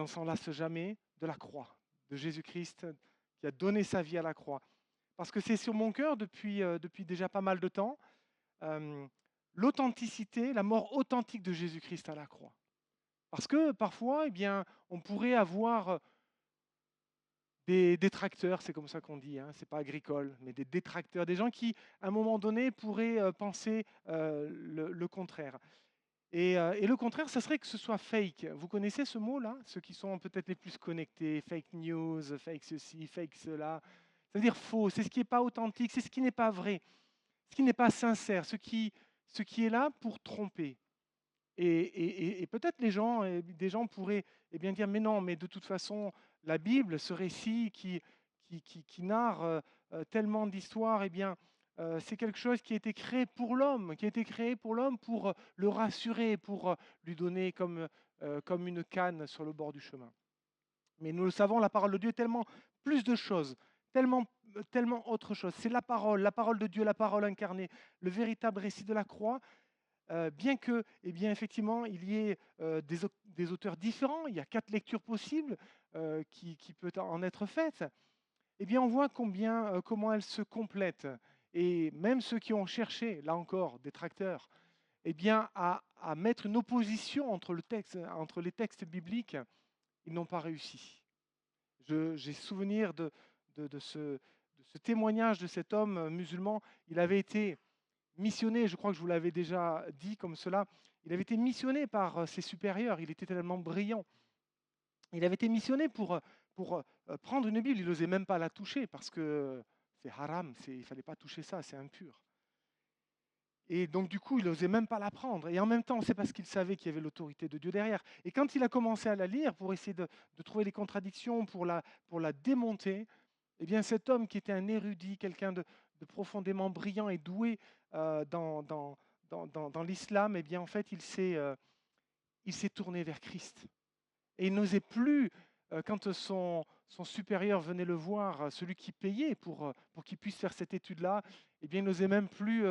on s'en lasse jamais de la croix, de Jésus-Christ qui a donné sa vie à la croix. Parce que c'est sur mon cœur depuis déjà pas mal de temps, euh, l'authenticité, la mort authentique de Jésus-Christ à la croix. Parce que parfois, eh bien, on pourrait avoir des détracteurs, c'est comme ça qu'on dit, hein, c'est pas agricole, mais des détracteurs, des gens qui, à un moment donné, pourraient penser le contraire. Et le contraire, ça serait que ce soit fake. Vous connaissez ce mot-là? Ceux qui sont peut-être les plus connectés, fake news, fake ceci, fake cela. Ça veut dire faux, c'est ce qui n'est pas authentique, c'est ce qui n'est pas vrai, ce qui n'est pas sincère, ce qui est là pour tromper. Et peut-être des gens pourraient bien dire, mais non, mais de toute façon, la Bible, ce récit qui narre tellement d'histoires, c'est quelque chose qui a été créé pour l'homme, qui a été créé pour l'homme pour le rassurer, pour lui donner comme une canne sur le bord du chemin. Mais nous le savons, la parole de Dieu est tellement plus de choses, tellement autre chose. C'est la parole de Dieu, la parole incarnée, le véritable récit de la croix. Bien que, effectivement, il y ait des auteurs différents, il y a 4 lectures possibles qui peuvent en être faites, on voit comment elles se complètent. Et même ceux qui ont cherché, là encore, détracteurs, à mettre une opposition entre les textes bibliques, ils n'ont pas réussi. J'ai souvenir de ce témoignage de cet homme musulman. Il avait été missionné, je crois que je vous l'avais déjà dit comme cela, il avait été missionné par ses supérieurs, il était tellement brillant. Il avait été missionné pour prendre une Bible, il n'osait même pas la toucher parce que c'est haram, il ne fallait pas toucher ça, c'est impur. Et donc du coup, il n'osait même pas la prendre. Et en même temps, c'est parce qu'il savait qu'il y avait l'autorité de Dieu derrière. Et quand il a commencé à la lire pour essayer de trouver les contradictions, pour la démonter, cet homme qui était un érudit, quelqu'un de profondément brillant et doué dans l'islam, en fait, il s'est tourné vers Christ. Et il n'osait plus, quand son supérieur venait le voir, celui qui payait pour qu'il puisse faire cette étude-là, il n'osait même plus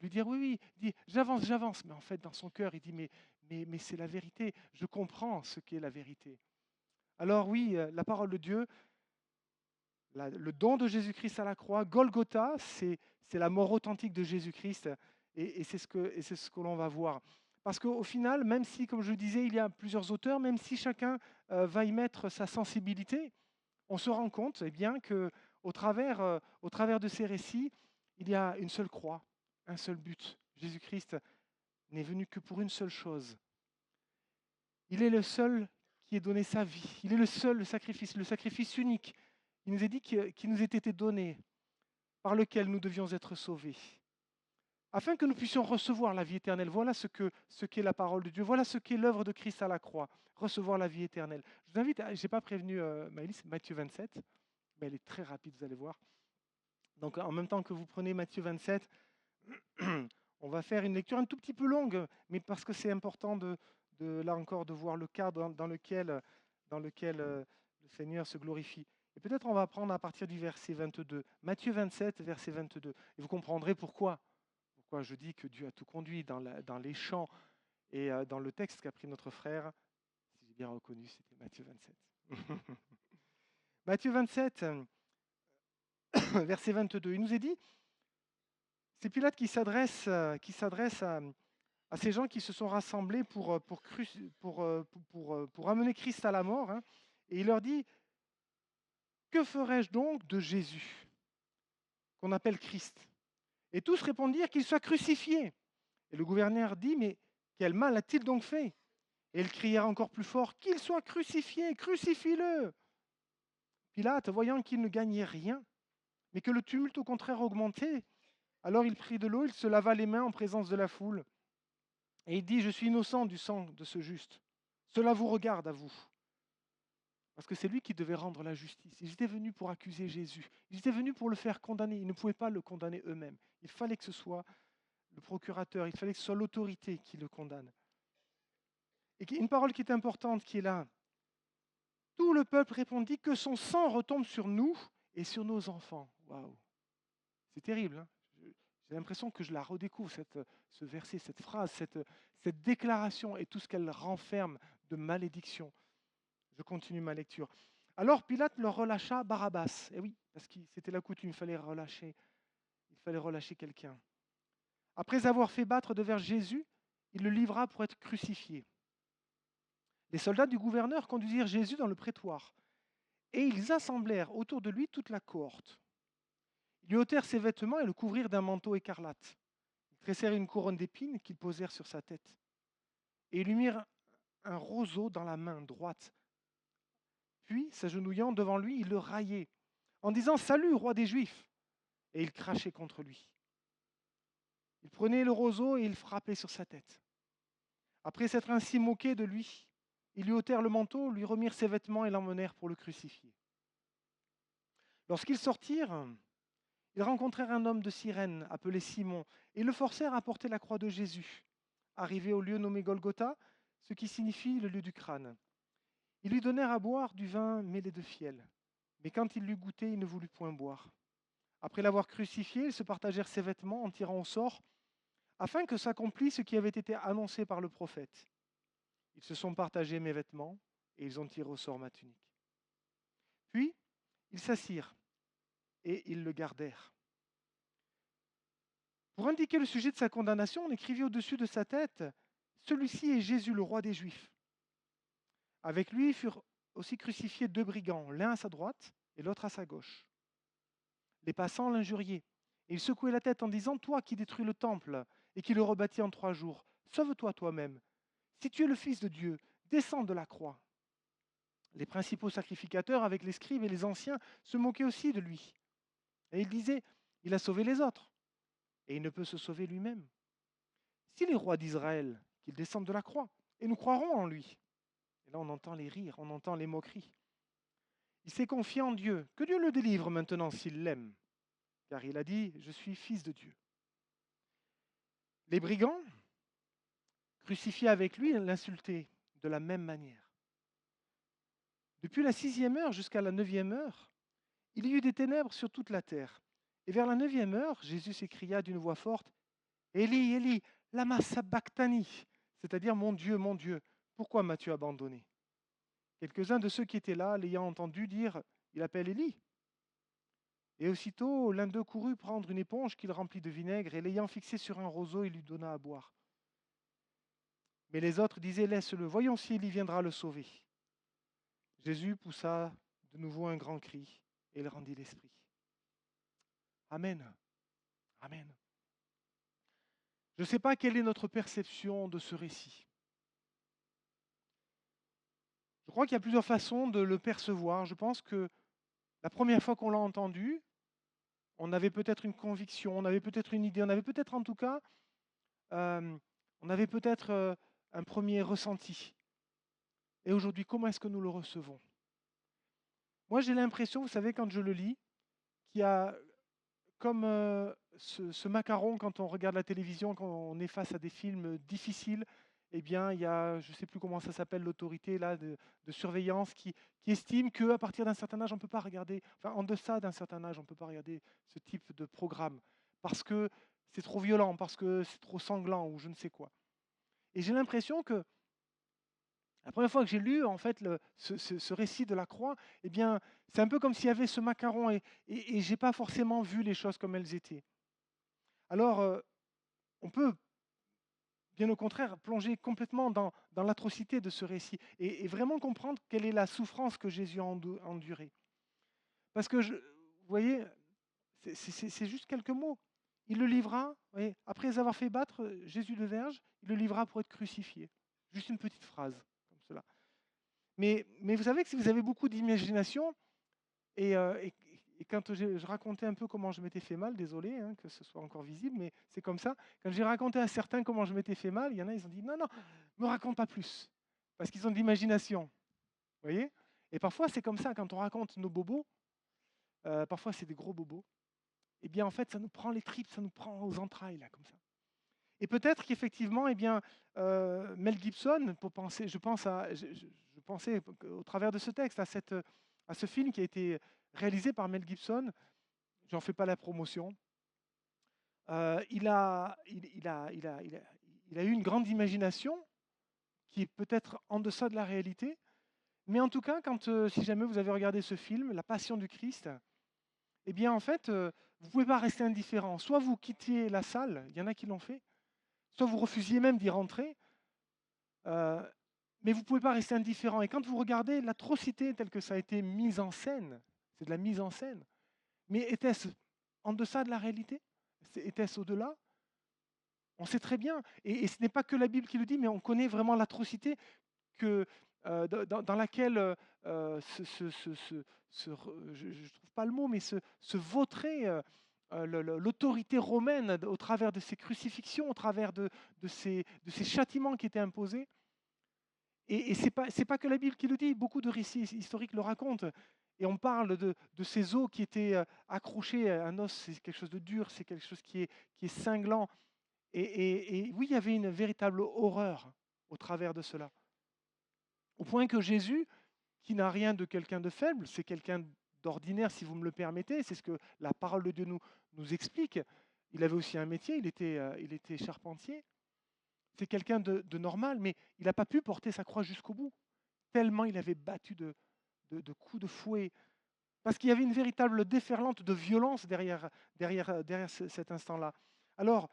lui dire oui, oui, il dit j'avance, j'avance. Mais en fait, dans son cœur, il dit mais c'est la vérité, je comprends ce qu'est la vérité. Alors oui, la parole de Dieu, le don de Jésus-Christ à la croix, Golgotha, c'est la mort authentique de Jésus-Christ, et c'est ce que l'on va voir. Parce qu'au final, même si, comme je le disais, il y a plusieurs auteurs, même si chacun va y mettre sa sensibilité, on se rend compte qu'au travers de ces récits, il y a une seule croix, un seul but. Jésus-Christ n'est venu que pour une seule chose. Il est le seul qui ait donné sa vie. Il est le seul le sacrifice unique. Il nous est dit qu'il nous ait été donné, par lequel nous devions être sauvés, afin que nous puissions recevoir la vie éternelle. Voilà ce qu'est la parole de Dieu. Voilà ce qu'est l'œuvre de Christ à la croix, recevoir la vie éternelle. Je vous invite, je n'ai pas prévenu Maëlys, Matthieu 27, mais elle est très rapide, vous allez voir. Donc en même temps que vous prenez Matthieu 27, on va faire une lecture un tout petit peu longue, mais parce que c'est important là encore de voir le cadre dans lequel le Seigneur se glorifie. Et peut-être on va prendre à partir du verset 22. Matthieu 27, verset 22. Et vous comprendrez pourquoi je dis que Dieu a tout conduit dans les chants et dans le texte qu'a pris notre frère. Si j'ai bien reconnu, c'était Matthieu 27. Matthieu 27, verset 22. Il nous est dit, c'est Pilate qui s'adresse à ces gens qui se sont rassemblés pour amener Christ à la mort. Hein, et il leur dit, que ferais-je donc de Jésus, qu'on appelle Christ? Et tous répondirent qu'il soit crucifié. Et le gouverneur dit, mais quel mal a-t-il donc fait? Et il crièrent encore plus fort, qu'il soit crucifié, crucifie-le. Pilate, voyant qu'il ne gagnait rien, mais que le tumulte au contraire augmentait, alors il prit de l'eau, il se lava les mains en présence de la foule, et il dit, je suis innocent du sang de ce juste. Cela vous regarde à vous. Parce que c'est lui qui devait rendre la justice. Ils étaient venus pour accuser Jésus. Ils étaient venus pour le faire condamner. Ils ne pouvaient pas le condamner eux-mêmes. Il fallait que ce soit le procurateur, il fallait que ce soit l'autorité qui le condamne. Et une parole qui est importante qui est là. Tout le peuple répondit que son sang retombe sur nous et sur nos enfants. Waouh, c'est terrible. Hein, j'ai l'impression que je la redécouvre, ce verset, cette phrase, cette déclaration et tout ce qu'elle renferme de malédiction. Je continue ma lecture. Alors Pilate leur relâcha Barabbas. Eh oui, parce que c'était la coutume, il fallait relâcher quelqu'un. Après avoir fait battre de verre Jésus, il le livra pour être crucifié. Les soldats du gouverneur conduisirent Jésus dans le prétoire, et ils assemblèrent autour de lui toute la cohorte. Ils lui ôtèrent ses vêtements et le couvrirent d'un manteau écarlate. Ils tressèrent une couronne d'épines qu'ils posèrent sur sa tête, et ils lui mirent un roseau dans la main droite. Puis, s'agenouillant devant lui, ils le raillaient, en disant « Salut, roi des Juifs !» Et ils crachaient contre lui. Ils prenaient le roseau et ils frappaient sur sa tête. Après s'être ainsi moqués de lui, ils lui ôtèrent le manteau, lui remirent ses vêtements et l'emmenèrent pour le crucifier. Lorsqu'ils sortirent, ils rencontrèrent un homme de Cyrène appelé Simon et le forcèrent à porter la croix de Jésus. Arrivé au lieu nommé Golgotha, ce qui signifie le lieu du crâne, ils lui donnèrent à boire du vin mêlé de fiel. Mais quand il l'eut goûté, il ne voulut point boire. Après l'avoir crucifié, ils se partagèrent ses vêtements en tirant au sort, afin que s'accomplisse ce qui avait été annoncé par le prophète. Ils se sont partagés mes vêtements, et ils ont tiré au sort ma tunique. Puis, ils s'assirent, et ils le gardèrent. Pour indiquer le sujet de sa condamnation, on écrivit au-dessus de sa tête « Celui-ci est Jésus, le roi des Juifs ». Avec lui furent aussi crucifiés 2 brigands, l'un à sa droite et l'autre à sa gauche. Les passants l'injuriaient, et ils secouaient la tête en disant « Toi qui détruis le temple et qui le rebâtis en 3 jours, sauve-toi toi-même. Si tu es le Fils de Dieu, descends de la croix. » Les principaux sacrificateurs, avec les scribes et les anciens, se moquaient aussi de lui. Et ils disaient « Il a sauvé les autres, et il ne peut se sauver lui-même. S'il est roi d'Israël, qu'il descende de la croix, et nous croirons en lui. » Et là, on entend les rires, on entend les moqueries. Il s'est confié en Dieu. Que Dieu le délivre maintenant s'il l'aime. Car il a dit, je suis fils de Dieu. Les brigands, crucifiés avec lui, l'insultaient de la même manière. Depuis la 6e heure jusqu'à la 9e heure, il y eut des ténèbres sur toute la terre. Et vers la 9e heure, Jésus s'écria d'une voix forte, Élie, Élie, lama sabachthani, c'est-à-dire mon Dieu, pourquoi m'as-tu abandonné? Quelques-uns de ceux qui étaient là, l'ayant entendu dire, il appelle Élie. Et aussitôt, l'un d'eux courut prendre une éponge qu'il remplit de vinaigre, et l'ayant fixée sur un roseau, il lui donna à boire. Mais les autres disaient, laisse-le, voyons si Élie viendra le sauver. Jésus poussa de nouveau un grand cri, et il rendit l'esprit. Amen. Amen. Je ne sais pas quelle est notre perception de ce récit. Je crois qu'il y a plusieurs façons de le percevoir. Je pense que la première fois qu'on l'a entendu, on avait peut-être une conviction, on avait peut-être une idée, on avait peut-être en tout cas, on avait peut-être un premier ressenti. Et aujourd'hui, comment est-ce que nous le recevons? Moi, j'ai l'impression, vous savez, quand je le lis, qu'il y a comme ce macaron quand on regarde la télévision, quand on est face à des films difficiles, eh bien, il y a, je ne sais plus comment ça s'appelle, l'autorité là de surveillance qui estime qu'à partir d'un certain âge, on ne peut pas regarder, enfin en deçà d'un certain âge, on ne peut pas regarder ce type de programme parce que c'est trop violent, parce que c'est trop sanglant ou je ne sais quoi. Et j'ai l'impression que la première fois que j'ai lu en fait ce récit de la croix, eh bien, c'est un peu comme s'il y avait ce macaron et je n'ai pas forcément vu les choses comme elles étaient. Alors, on peut bien au contraire plonger complètement dans l'atrocité de ce récit et vraiment comprendre quelle est la souffrance que Jésus a endurée. Parce que, vous voyez, c'est juste quelques mots. Il le livra, voyez, après avoir fait battre Jésus de verge, il le livra pour être crucifié. Juste une petite phrase comme cela. Mais vous savez que si vous avez beaucoup d'imagination, et quand je racontais un peu comment je m'étais fait mal, désolé hein, que ce soit encore visible, mais c'est comme ça, quand j'ai raconté à certains comment je m'étais fait mal, il y en a, ils ont dit non, ne me raconte pas plus, parce qu'ils ont de l'imagination. Vous voyez? Et parfois, c'est comme ça, quand on raconte nos bobos, parfois c'est des gros bobos, et bien en fait, ça nous prend les tripes, ça nous prend aux entrailles, là, comme ça. Et peut-être qu'effectivement, eh bien, Mel Gibson, je pensais au travers de ce texte à ce film qui a été réalisé par Mel Gibson. J'en fais pas la promotion. Il a eu une grande imagination qui est peut-être en deçà de la réalité, Mais en tout cas, si jamais vous avez regardé ce film, La Passion du Christ, eh bien en fait, vous ne pouvez pas rester indifférent. Soit vous quittiez la salle, il y en a qui l'ont fait, soit vous refusiez même d'y rentrer, euh, mais vous ne pouvez pas rester indifférent. Et quand vous regardez l'atrocité telle que ça a été mise en scène, c'est de la mise en scène, mais était-ce en deçà de la réalité? Était-ce au-delà? On sait très bien, et ce n'est pas que la Bible qui le dit, mais on connaît vraiment l'atrocité dans laquelle je ne trouve pas le mot, mais se vautrer l'autorité romaine au travers de ces crucifixions, au travers de ces châtiments qui étaient imposés. Et ce n'est pas que la Bible qui le dit, beaucoup de récits historiques le racontent. Et on parle de ces os qui étaient accrochés. Un os, c'est quelque chose de dur, c'est quelque chose qui est cinglant. Et oui, il y avait une véritable horreur au travers de cela. Au point que Jésus, qui n'a rien de quelqu'un de faible, c'est quelqu'un d'ordinaire, si vous me le permettez, c'est ce que la parole de Dieu nous explique. Il avait aussi un métier, il était charpentier. C'est quelqu'un de normal, mais il n'a pas pu porter sa croix jusqu'au bout, tellement il avait battu de coups de fouet. Parce qu'il y avait une véritable déferlante de violence derrière cet instant-là. Alors,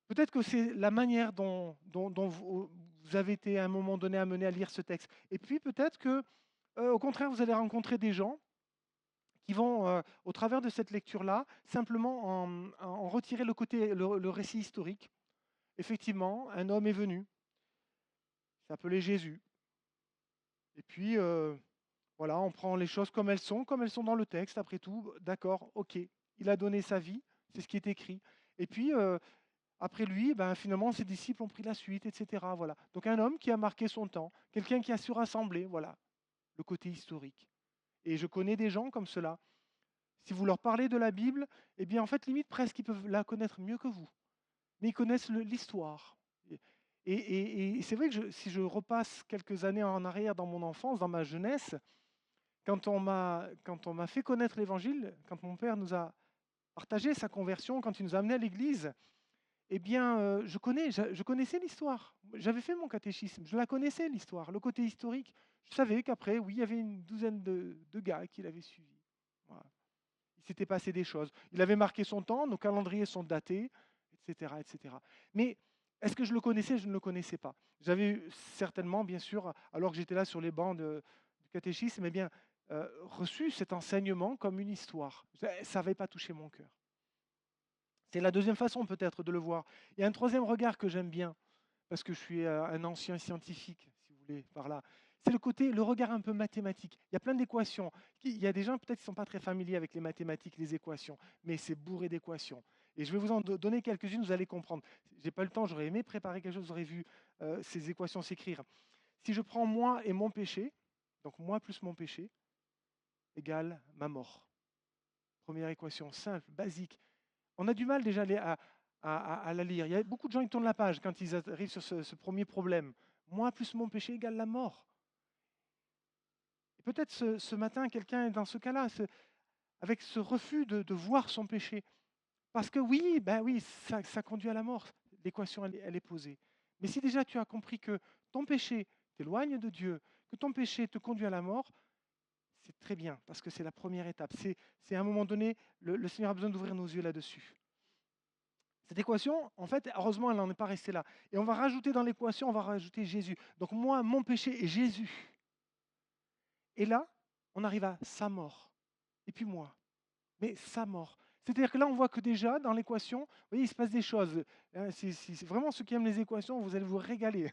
peut-être que c'est la manière dont vous avez été à un moment donné amené à lire ce texte. Et puis peut-être que, au contraire, vous allez rencontrer des gens qui vont, au travers de cette lecture-là, simplement en retirer le récit historique. Effectivement, un homme est venu, il s'appelait Jésus. Et puis, voilà, on prend les choses comme elles sont dans le texte, après tout. D'accord, ok, il a donné sa vie, c'est ce qui est écrit. Et puis, après lui, finalement, ses disciples ont pris la suite, etc. Voilà. Donc un homme qui a marqué son temps, quelqu'un qui a su rassembler, voilà, le côté historique. Et je connais des gens comme cela. Si vous leur parlez de la Bible, eh bien, en fait, limite, presque, ils peuvent la connaître mieux que vous. Mais ils connaissent l'histoire. Et c'est vrai que si je repasse quelques années en arrière dans mon enfance, dans ma jeunesse, quand on m'a fait connaître l'Évangile, quand mon père nous a partagé sa conversion, quand il nous a amenés à l'Église, eh bien, je connaissais l'histoire. J'avais fait mon catéchisme, je la connaissais, l'histoire, le côté historique. Je savais qu'après, oui, il y avait une douzaine de gars qui l'avaient suivi. Voilà. Il s'était passé des choses. Il avait marqué son temps, nos calendriers sont datés, etc. etc. Mais est-ce que je le connaissais? Je ne le connaissais pas. J'avais certainement, bien sûr, alors que j'étais là sur les bancs du catéchisme, eh bien, reçu cet enseignement comme une histoire. Ça n'avait pas touché mon cœur. C'est la deuxième façon peut-être de le voir. Il y a un troisième regard que j'aime bien, parce que je suis un ancien scientifique, si vous voulez, par là. C'est le regard un peu mathématique. Il y a plein d'équations. Il y a des gens peut-être qui ne sont pas très familiers avec les mathématiques, les équations, mais c'est bourré d'équations. Et je vais vous en donner quelques-unes, vous allez comprendre. Je n'ai pas le temps, j'aurais aimé préparer quelque chose, j'aurais vu ces équations s'écrire. Si je prends moi et mon péché, donc moi plus mon péché, égale ma mort. Première équation simple, basique. On a du mal déjà à la lire. Il y a beaucoup de gens qui tournent la page quand ils arrivent sur ce premier problème. Moi plus mon péché égale la mort. Et peut-être ce matin, quelqu'un est dans ce cas-là, avec ce refus de voir son péché. Parce que oui, oui, ça conduit à la mort. L'équation, elle est posée. Mais si déjà tu as compris que ton péché t'éloigne de Dieu, que ton péché te conduit à la mort, c'est très bien, parce que c'est la première étape. C'est à un moment donné, le Seigneur a besoin d'ouvrir nos yeux là-dessus. Cette équation, en fait, heureusement, elle n'en est pas restée là. Et on va rajouter dans l'équation, on va rajouter Jésus. Donc moi, mon péché est Jésus. Et là, on arrive à sa mort. Et puis moi. Mais sa mort. C'est-à-dire que là, on voit que déjà, dans l'équation, vous voyez, il se passe des choses. C'est vraiment ceux qui aiment les équations, vous allez vous régaler.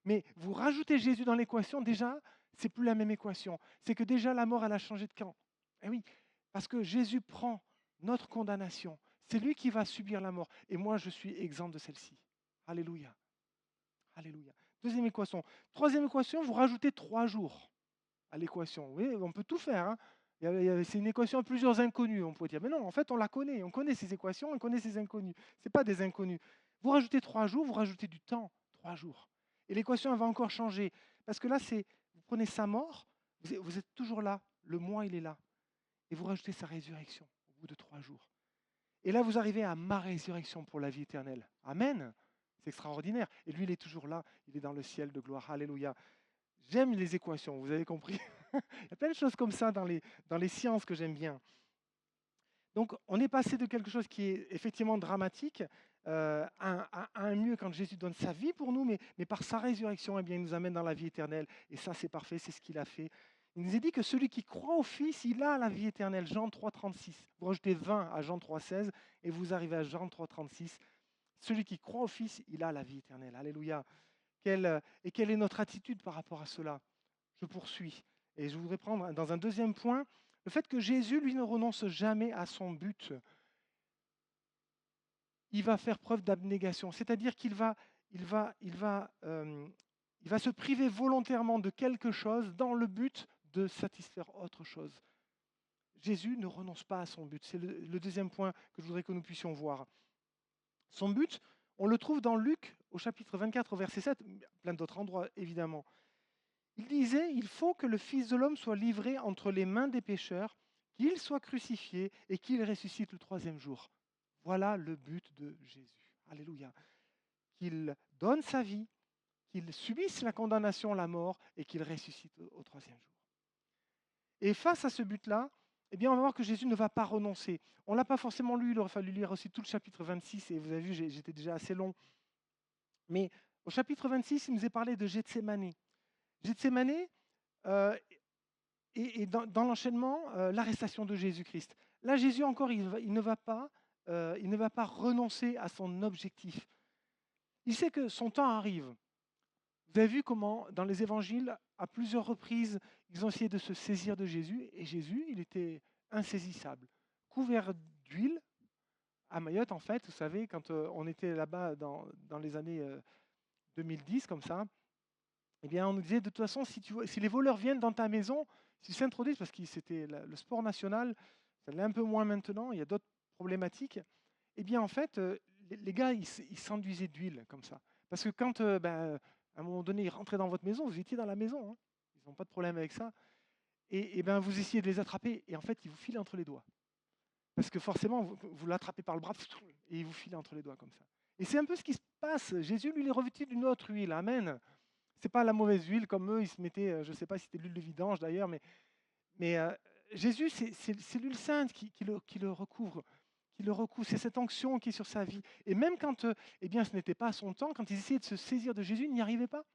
Mais vous rajoutez Jésus dans l'équation, déjà, c'est plus la même équation. C'est que déjà, la mort, elle a changé de camp. Eh oui, parce que Jésus prend notre condamnation. C'est lui qui va subir la mort. Et moi, je suis exempt de celle-ci. Alléluia. Alléluia. Deuxième équation. Troisième équation, vous rajoutez 3 jours à l'équation. Oui, on peut tout faire. Hein. C'est une équation à plusieurs inconnus, on pourrait dire. Mais non, en fait, on la connaît. On connaît ces équations, on connaît ces inconnus. Ce n'est pas des inconnus. Vous rajoutez 3 jours, vous rajoutez du temps. 3 jours. Et l'équation, elle va encore changer. Parce que là, vous prenez sa mort, vous êtes toujours là. Le moi, il est là. Et vous rajoutez sa résurrection au bout de 3 jours. Et là, vous arrivez à ma résurrection pour la vie éternelle. Amen. C'est extraordinaire. Et lui, il est toujours là. Il est dans le ciel de gloire. Alléluia. J'aime les équations, vous avez compris. Il y a plein de choses comme ça dans les sciences que j'aime bien. Donc, on est passé de quelque chose qui est effectivement dramatique à un mieux quand Jésus donne sa vie pour nous, mais par sa résurrection, eh bien, il nous amène dans la vie éternelle. Et ça, c'est parfait, c'est ce qu'il a fait. Il nous a dit que celui qui croit au Fils, il a la vie éternelle. Jean 3,36. Vous rajoutez 20 à Jean 3,16 et vous arrivez à Jean 3,36. Celui qui croit au Fils, il a la vie éternelle. Alléluia. Et quelle est notre attitude par rapport à cela? Je poursuis. Et je voudrais prendre dans un deuxième point le fait que Jésus, lui, ne renonce jamais à son but. Il va faire preuve d'abnégation, c'est-à-dire il va se priver volontairement de quelque chose dans le but de satisfaire autre chose. Jésus ne renonce pas à son but. C'est le deuxième point que je voudrais que nous puissions voir. Son but, on le trouve dans Luc au chapitre 24, au verset 7, plein d'autres endroits évidemment. Il disait, il faut que le Fils de l'homme soit livré entre les mains des pécheurs, qu'il soit crucifié et qu'il ressuscite le troisième jour. Voilà le but de Jésus. Alléluia. Qu'il donne sa vie, qu'il subisse la condamnation, la mort et qu'il ressuscite au troisième jour. Et face à ce but-là, eh bien, on va voir que Jésus ne va pas renoncer. On ne l'a pas forcément lu, il aurait fallu lire aussi tout le chapitre 26, et vous avez vu, j'étais déjà assez long. Mais au chapitre 26, il nous est parlé de Gethsémani. Gethsémani, et dans l'enchaînement, l'arrestation de Jésus-Christ. Là, Jésus encore, il ne va pas renoncer à son objectif. Il sait que son temps arrive. Vous avez vu comment, dans les évangiles, à plusieurs reprises, ils ont essayé de se saisir de Jésus, et Jésus, il était insaisissable. Couvert d'huile, à Mayotte, en fait, vous savez, quand on était là-bas dans les années 2010, comme ça, eh bien, on nous disait, de toute façon, si les voleurs viennent dans ta maison, s'ils s'introduisent, parce que c'était le sport national, ça l'est un peu moins maintenant, il y a d'autres problématiques, eh bien, en fait, les gars, ils s'enduisaient d'huile, comme ça. Parce que quand, à un moment donné, ils rentraient dans votre maison, vous étiez dans la maison, hein, ils n'ont pas de problème avec ça, et ben, vous essayez de les attraper, et en fait, ils vous filent entre les doigts. Parce que forcément, vous l'attrapez par le bras, et il vous file entre les doigts, comme ça. Et c'est un peu ce qui se passe. Jésus, lui, il est revêtu d'une autre huile. Amen. C'est pas la mauvaise huile comme eux, ils se mettaient, je ne sais pas si c'était l'huile de vidange d'ailleurs, mais Jésus, c'est l'huile sainte qui le recouvre, c'est cette onction qui est sur sa vie. Et même quand eh bien, ce n'était pas son temps, quand ils essayaient de se saisir de Jésus, ils n'y arrivaient pas.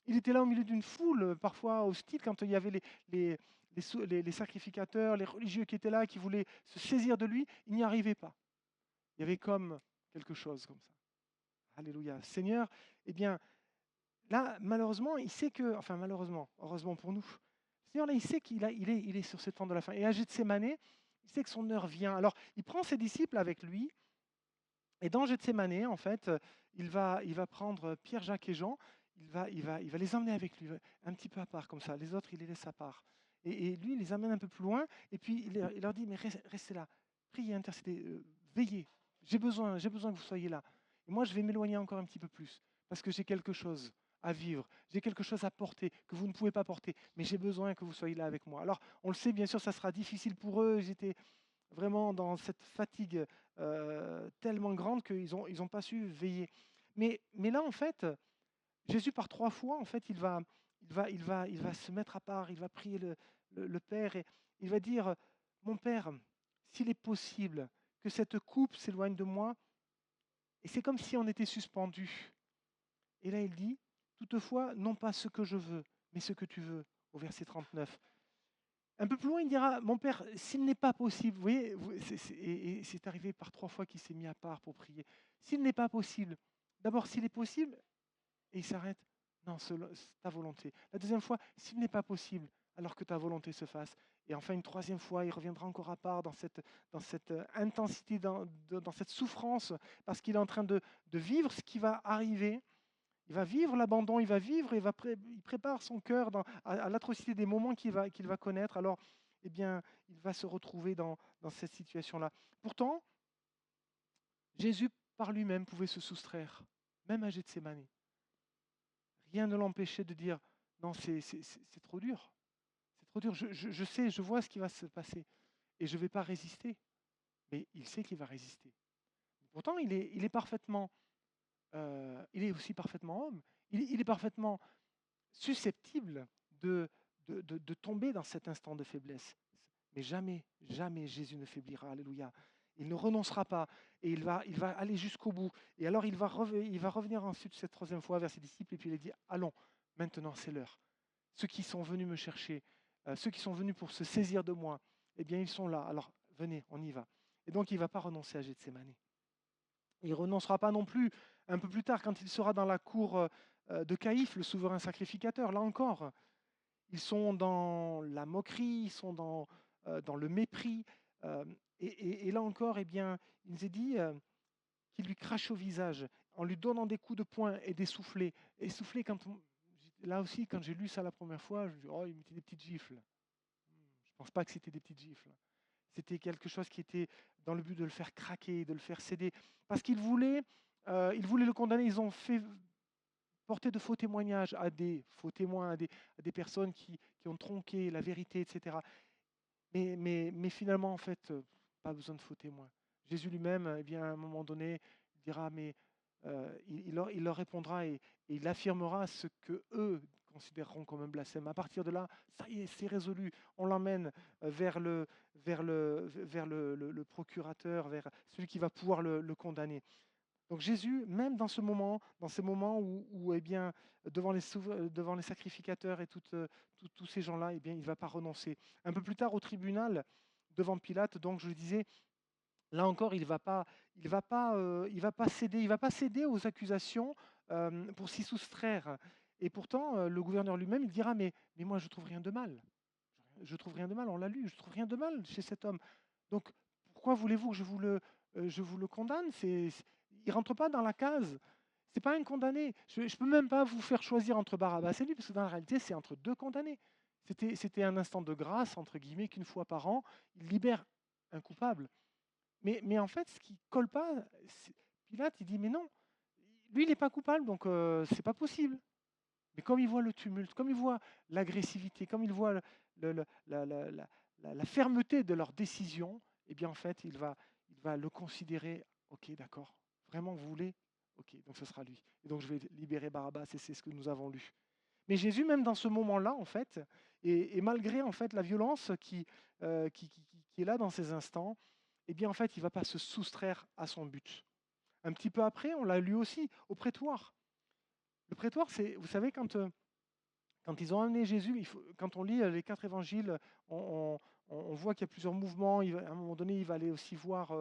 Il était là au milieu d'une foule, parfois hostile, quand il y avait les sacrificateurs, les religieux qui étaient là, qui voulaient se saisir de lui, ils n'y arrivaient pas. Il y avait comme quelque chose comme ça. Alléluia. Seigneur, eh bien, là, malheureusement, il sait que, enfin malheureusement, heureusement pour nous, le Seigneur, là, il sait il est sur ce temps de la fin. Et à Gethsémane, il sait que son heure vient. Alors, il prend ses disciples avec lui, et dans Gethsémane, en fait, il va prendre Pierre, Jacques et Jean, il va les emmener avec lui, un petit peu à part, comme ça. Les autres, il les laisse à part. Et lui, il les amène un peu plus loin, et puis il leur dit, mais restez là, priez, intercédez, veillez, j'ai besoin que vous soyez là. Et moi, je vais m'éloigner encore un petit peu plus, parce que j'ai quelque chose à vivre, j'ai quelque chose à porter que vous ne pouvez pas porter, mais j'ai besoin que vous soyez là avec moi. Alors, on le sait, bien sûr, ça sera difficile pour eux, j'étais vraiment dans cette fatigue tellement grande qu'ils ont pas su veiller. Mais là, en fait, Jésus, par 3 fois, en fait, il va se mettre à part, il va prier le Père et il va dire, mon Père, s'il est possible que cette coupe s'éloigne de moi, et c'est comme si on était suspendu. Et là, il dit, toutefois, non pas ce que je veux, mais ce que tu veux, au verset 39. Un peu plus loin, il dira, mon Père, s'il n'est pas possible, vous voyez, et c'est arrivé par 3 fois qu'il s'est mis à part pour prier. S'il n'est pas possible, d'abord, s'il est possible, et il s'arrête, non, c'est ta volonté. La deuxième fois, s'il n'est pas possible, alors que ta volonté se fasse. Et enfin, une troisième fois, il reviendra encore à part dans cette intensité, dans cette souffrance, parce qu'il est en train de vivre ce qui va arriver. Il va vivre l'abandon, il va vivre, il prépare son cœur à l'atrocité des moments qu'il va connaître. Alors, eh bien, il va se retrouver dans cette situation-là. Pourtant, Jésus, par lui-même, pouvait se soustraire, même à Gethsémani. Rien ne l'empêchait de dire, non, c'est trop dur. C'est trop dur. Je sais, je vois ce qui va se passer. Et je ne vais pas résister. Mais il sait qu'il va résister. Pourtant, il est parfaitement, il est aussi parfaitement homme. Il est parfaitement susceptible de tomber dans cet instant de faiblesse. Mais jamais, jamais Jésus ne faiblira. Alléluia. Il ne renoncera pas et il va aller jusqu'au bout. Et alors il va revenir ensuite cette troisième fois vers ses disciples et puis il dit, allons, maintenant c'est l'heure. Ceux qui sont venus me chercher, ceux qui sont venus pour se saisir de moi, eh bien ils sont là. Alors venez, on y va. Et donc il ne va pas renoncer à Gethsémani. Il ne renoncera pas non plus un peu plus tard quand il sera dans la cour de Caïphe, le souverain sacrificateur. Là encore, ils sont dans la moquerie, ils sont dans le mépris. Et là encore, eh bien, il nous est dit qu'il lui crache au visage en lui donnant des coups de poing et des soufflets. Et souffler, là aussi, quand j'ai lu ça la première fois, je me dis, oh, il mettait des petites gifles. Je ne pense pas que c'était des petites gifles. C'était quelque chose qui était dans le but de le faire craquer, de le faire céder. Parce qu'ils voulaient le condamner. Ils ont fait porter de faux témoignages à des faux témoins, à des personnes qui ont tronqué la vérité, etc. Mais finalement, en fait, pas besoin de faux témoins. Jésus lui-même, eh bien, à un moment donné, il dira, mais il leur répondra et il affirmera ce que eux considéreront comme un blasphème. À partir de là, ça y est, c'est résolu. On l'emmène vers le procurateur, vers celui qui va pouvoir le condamner. Donc Jésus, même dans ces moments où eh bien, devant les sacrificateurs et tous ces gens-là, eh bien, il ne va pas renoncer. Un peu plus tard au tribunal, devant Pilate, donc je le disais, là encore, il va pas céder, il va pas céder aux accusations pour s'y soustraire. Et pourtant, le gouverneur lui-même, il dira, mais moi, je trouve rien de mal. Je trouve rien de mal, on l'a lu, je trouve rien de mal chez cet homme. Donc, pourquoi voulez-vous que je vous le condamne? Il ne rentre pas dans la case. Ce n'est pas un condamné. Je ne peux même pas vous faire choisir entre Barabbas et lui, parce que dans la réalité, c'est entre deux condamnés. C'était un instant de grâce, entre guillemets, qu'une fois par an, il libère un coupable. Mais en fait, ce qui ne colle pas, Pilate, il dit, mais non, lui, il n'est pas coupable, donc ce n'est pas possible. Mais comme il voit le tumulte, comme il voit l'agressivité, comme il voit la fermeté de leur décision, eh bien en fait, il va le considérer, ok, d'accord, vraiment vous voulez, ok, donc ce sera lui. Et donc je vais libérer Barabbas, et c'est ce que nous avons lu. Mais Jésus, même dans ce moment-là, en fait, et malgré en fait la violence qui est là dans ces instants, eh bien en fait, il ne va pas se soustraire à son but. Un petit peu après, on l'a lu aussi au prétoire. Le prétoire, c'est, vous savez, quand ils ont amené Jésus, quand on lit les 4 évangiles, on voit qu'il y a plusieurs mouvements. À un moment donné, il va aller aussi voir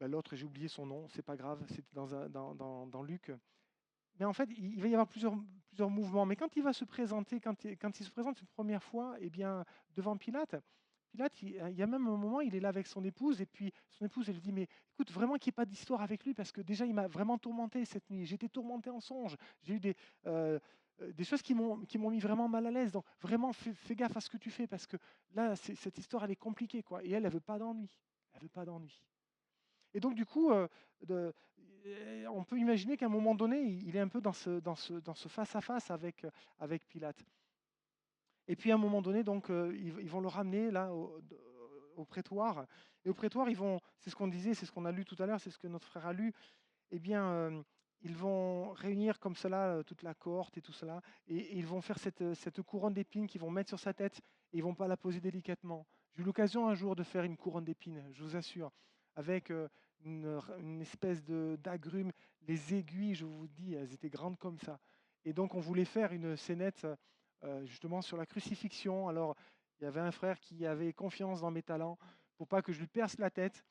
l'autre, j'ai oublié son nom, c'est pas grave, c'était dans Luc. Mais en fait, il va y avoir plusieurs mouvements. Mais quand il va se présenter, quand il se présente une première fois, eh bien, devant Pilate, il y a même un moment, il est là avec son épouse, et puis son épouse, elle lui dit, mais écoute, vraiment qu'il n'y ait pas d'histoire avec lui, parce que déjà, il m'a vraiment tourmenté cette nuit. J'ai été tourmenté en songe. J'ai eu des choses qui m'ont mis vraiment mal à l'aise. Donc, vraiment, fais gaffe à ce que tu fais, parce que là, cette histoire, elle est compliquée, quoi. Et elle ne veut pas d'ennui. Elle veut pas d'ennui. Et donc, du coup, on peut imaginer qu'à un moment donné, il est un peu dans ce face-à-face avec Pilate. Et puis, à un moment donné, donc, ils vont le ramener là au prétoire. Et au prétoire, c'est ce qu'on disait, c'est ce qu'on a lu tout à l'heure, c'est ce que notre frère a lu. Eh bien, ils vont réunir comme cela toute la cohorte et tout cela, et ils vont faire cette couronne d'épines qu'ils vont mettre sur sa tête, et ils vont pas la poser délicatement. J'ai eu l'occasion un jour de faire une couronne d'épines, je vous assure, avec une espèce d'agrumes. Les aiguilles, je vous dis, elles étaient grandes comme ça. Et donc, on voulait faire une scénette justement sur la crucifixion. Alors, il y avait un frère qui avait confiance dans mes talents pour pas que je lui perce la tête.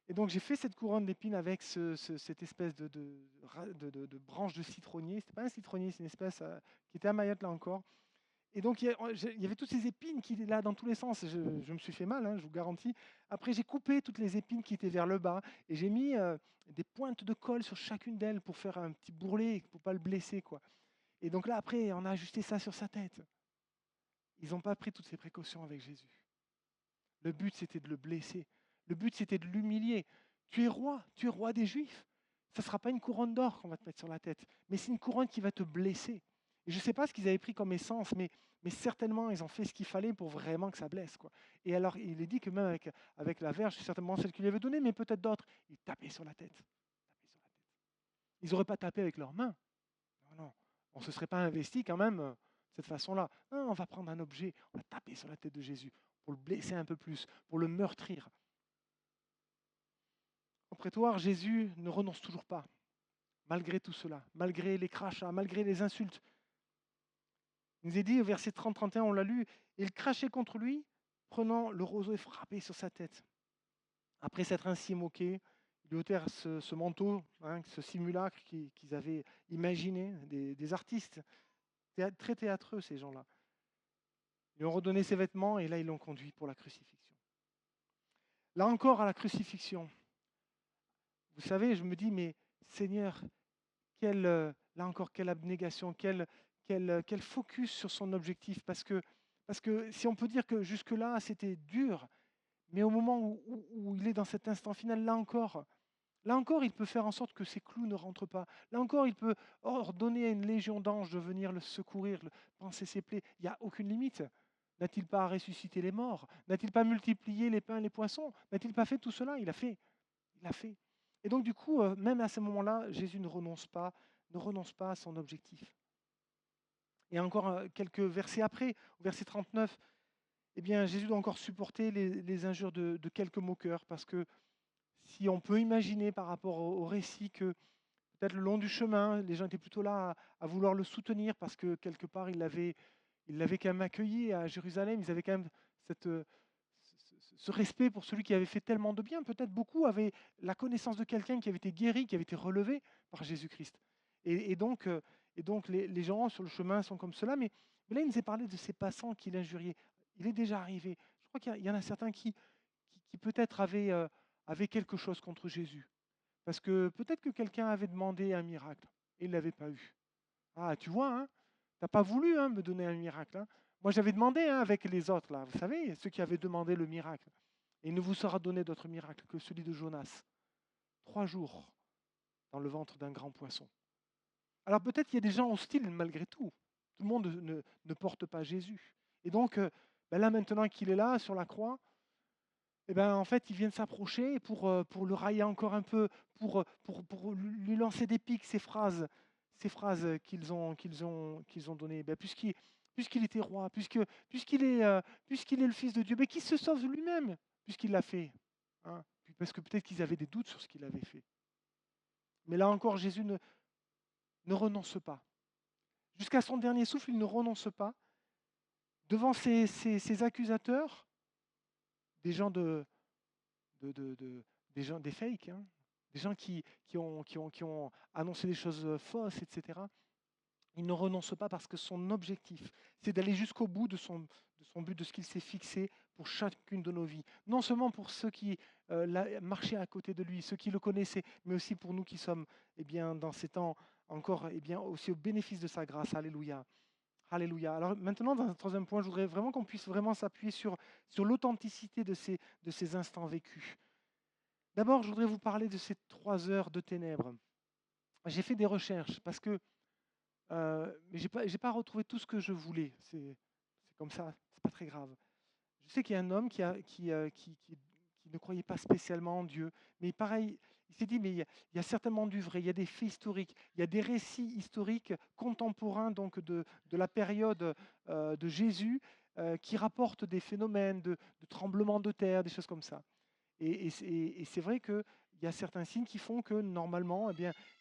Et donc j'ai fait cette couronne d'épines avec cette espèce de branche de citronnier. Ce n'était pas un citronnier, c'est une espèce qui était à Mayotte là encore. Et donc il y avait toutes ces épines qui étaient là dans tous les sens. Je me suis fait mal, hein, je vous garantis. Après j'ai coupé toutes les épines qui étaient vers le bas et j'ai mis des pointes de colle sur chacune d'elles pour faire un petit bourrelet, pour pas le blesser, quoi. Et donc là après on a ajusté ça sur sa tête. Ils n'ont pas pris toutes ces précautions avec Jésus. Le but, c'était de le blesser. Le but, c'était de l'humilier. Tu es roi des Juifs. Ça ne sera pas une couronne d'or qu'on va te mettre sur la tête, mais c'est une couronne qui va te blesser. Et je ne sais pas ce qu'ils avaient pris comme essence, mais certainement, ils ont fait ce qu'il fallait pour vraiment que ça blesse, quoi. Et alors, il est dit que même avec la verge, c'est certainement celle qu'il lui avait donnée, mais peut-être d'autres, ils tapaient sur la tête. Ils n'auraient pas tapé avec leurs mains. Non, non. On ne se serait pas investi quand même. cette façon-là. Non, on va prendre un objet, on va taper sur la tête de Jésus pour le blesser un peu plus, pour le meurtrir. Au prétoire, Jésus ne renonce toujours pas, malgré tout cela, malgré les crachats, malgré les insultes. Il nous est dit au verset 30-31, on l'a lu, il crachait contre lui, prenant le roseau et frappait sur sa tête. Après s'être ainsi moqué, ils lui ôtèrent ce manteau, ce simulacre qu'ils avaient imaginé, des artistes, très théâtreux ces gens-là. Ils lui ont redonné ses vêtements et là ils l'ont conduit pour la crucifixion. Là encore à la crucifixion, vous savez, je me dis, mais Seigneur, là encore, quelle abnégation, quel focus sur son objectif. Parce que si on peut dire que jusque-là, c'était dur, mais au moment où il est dans cet instant final, là encore, il peut faire en sorte que ces clous ne rentrent pas. Là encore, il peut ordonner à une légion d'anges de venir le secourir, panser ses plaies. Il n'y a aucune limite. N'a-t-il pas ressuscité les morts? N'a-t-il pas multiplié les pains et les poissons? N'a-t-il pas fait tout cela? Il a fait. Il a fait. Et donc, du coup, même à ce moment-là, Jésus ne renonce pas à son objectif. Et encore quelques versets après, au verset 39, eh bien, Jésus doit encore supporter les injures de quelques moqueurs, parce que si on peut imaginer par rapport au récit que peut-être le long du chemin, les gens étaient plutôt là à vouloir le soutenir, parce que quelque part, ils l'avaient quand même accueilli à Jérusalem, ils avaient quand même ce respect pour celui qui avait fait tellement de bien. Peut-être beaucoup avaient la connaissance de quelqu'un qui avait été guéri, qui avait été relevé par Jésus-Christ. Et donc, les gens sur le chemin sont comme cela. Mais là, il nous est parlé de ces passants qui l'injuriaient. Il est déjà arrivé. Je crois qu'il y en a certains qui peut-être avaient quelque chose contre Jésus. Parce que peut-être que quelqu'un avait demandé un miracle et il ne l'avait pas eu. Ah, tu vois, hein, tu n'as pas voulu me donner un miracle. Hein. Moi, j'avais demandé avec les autres, là, vous savez, ceux qui avaient demandé le miracle. Et il ne vous sera donné d'autre miracle que celui de Jonas. 3 jours dans le ventre d'un grand poisson. Alors peut-être qu'il y a des gens hostiles malgré tout. Tout le monde ne porte pas Jésus. Et donc, là maintenant qu'il est là sur la croix, en fait, ils viennent s'approcher pour le railler encore un peu, pour lui lancer des pics, ces phrases qu'ils ont données. Puisqu'il était roi, puisqu'il est le Fils de Dieu, mais qu'il se sauve lui-même, puisqu'il l'a fait. Hein. Parce que peut-être qu'ils avaient des doutes sur ce qu'il avait fait. Mais là encore, Jésus ne renonce pas. Jusqu'à son dernier souffle, il ne renonce pas. Devant ses accusateurs, des gens des fakes, hein, des gens qui ont annoncé des choses fausses, etc. Il ne renonce pas parce que son objectif, c'est d'aller jusqu'au bout de son but, de ce qu'il s'est fixé pour chacune de nos vies. Non seulement pour ceux qui marchaient à côté de lui, ceux qui le connaissaient, mais aussi pour nous qui sommes dans ces temps encore aussi au bénéfice de sa grâce. Alléluia. Alléluia. Alors maintenant, dans un troisième point, je voudrais vraiment qu'on puisse vraiment s'appuyer sur l'authenticité de ces instants vécus. D'abord, je voudrais vous parler de ces 3 heures de ténèbres. J'ai fait des recherches parce que mais j'ai pas retrouvé tout ce que je voulais. C'est comme ça, c'est pas très grave. Je sais qu'il y a un homme qui ne croyait pas spécialement en Dieu, mais pareil, il s'est dit, mais il y a certainement du vrai, il y a des faits historiques, il y a des récits historiques contemporains donc de la période de Jésus qui rapportent des phénomènes de tremblements de terre, des choses comme ça. Et c'est vrai qu'il y a certains signes qui font que normalement,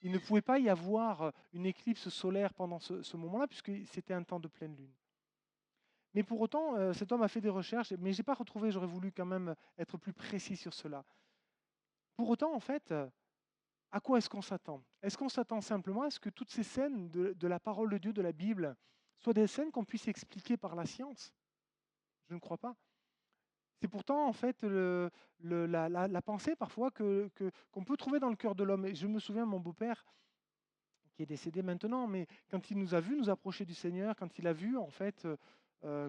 il ne pouvait pas y avoir une éclipse solaire pendant ce moment-là, puisque c'était un temps de pleine lune. Mais pour autant, cet homme a fait des recherches, mais je n'ai pas retrouvé, j'aurais voulu quand même être plus précis sur cela. Pour autant, en fait, à quoi est-ce qu'on s'attend? Est-ce qu'on s'attend simplement à ce que toutes ces scènes de la parole de Dieu, de la Bible, soient des scènes qu'on puisse expliquer par la science? Je ne crois pas. C'est pourtant en fait la pensée parfois qu'on peut trouver dans le cœur de l'homme. Et je me souviens, mon beau-père, qui est décédé maintenant, mais quand il nous a vus nous approcher du Seigneur, quand il a vu en fait